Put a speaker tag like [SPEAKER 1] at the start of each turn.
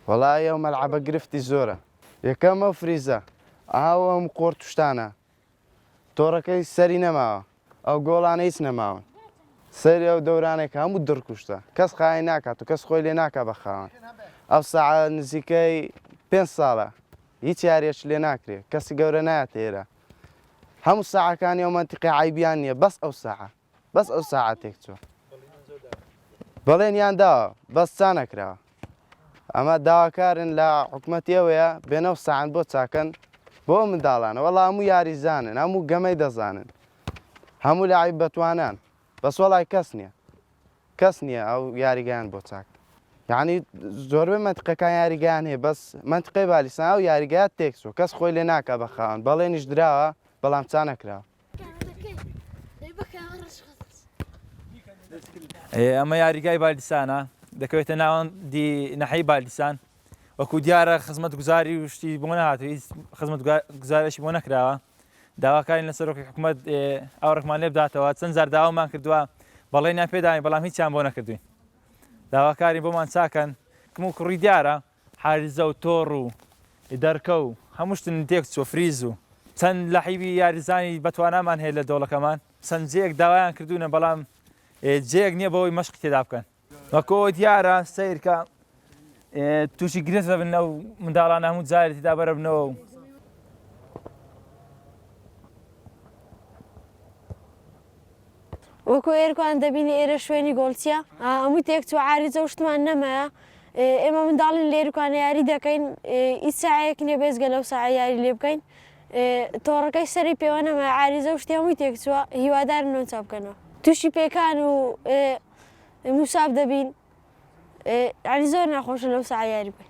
[SPEAKER 1] والله يوم العب قرفتي زورة يكما فريزة هاو مقورتشتانا توركي سرينا معه او جولانيس نماون سري او دورانك هم دركوشتا كاس خايناكا تو كاس خويليناكا بخان او ساعة نزيكي 5 ساڵە هیچ یاریەش لێ ناکرێ کەسی گەورە نایەتێرە هەموو ساعەکانی ئەو منتیقی عیبیان نییە بەس ئەو ساعە تێک چوە بەڵێنیان داوە بەس چا نەکراوە ئەمە داواکارن لە حکومەتیەوەیە بێنە و ساعەن بۆ چاکەن بۆ منداڵانە وەڵا هەموو یاریزانن هەموو گەمەی دەزانن هەموو لە عیب بەتوانان بەس وەڵای کەس نییە ئەو یاریگەیان بۆ چاک یعنی زۆربەی منتیقەکان یاریگەیان هەیە بەس منتیقەی بالیسان ئەو یاریگایە تێک چووە کەس خۆی لێ ناکا بە خاوەن بەڵێنیش دراوە بەڵام چا نەکراوە
[SPEAKER 2] ئەمە یاریگای بالیسانە دەکەوێتە ناوەندی نەحەی بالیسان وەکو دیارە خزمەت گوزاری وشتی بۆ نەهاتوو هیچ خزمەت گوزارشی بۆ نەکراوە داواکاری لە سەرۆکی حکوومەت ئاوڕێکمان لێ بداتەوە چەند زار داوامان کردووە بەڵێنیان پێداین بەڵام هیچیان بۆ نەکردوین داواکاری بۆمان چاکەن کم و کوڕی دیارە حارزە و تۆڕ و دەرکە و هەموو شتن تێک چوە فریز و چەند لە حیبی یاریزانی بەتوانامان هەیە لە دەوڵەکەمان چەند جێک داوایان کردوونە بەڵام جێک نییە بەوەی مەشقی تێدا بکەن وەکەوە دیارە سیرکە تووشی گرفتە بنە و منداڵان هەموو جارێ تێدا بەرە بنەوە و
[SPEAKER 3] وەکو ئێرکوان دەبینی ئێرە شوێنی گۆڵچیە هەمووی تێکچوە عاریزە و شتمان نەمایە ئێمە منداڵین لێرکوانە یاری دەکەین هیچ ساعەیەک نییە بێزگە لەو ساعە یاری لێ بکەین تۆڕەکەی سەری پێوە نەمایە عاریزە و شتی هەمووی تێکچووە هیوادارن نۆ چاو بکەنەوە تووشی پێکان و موساب دەبین یعنی زۆر ناخۆشە لەو ساعە یاری بکەین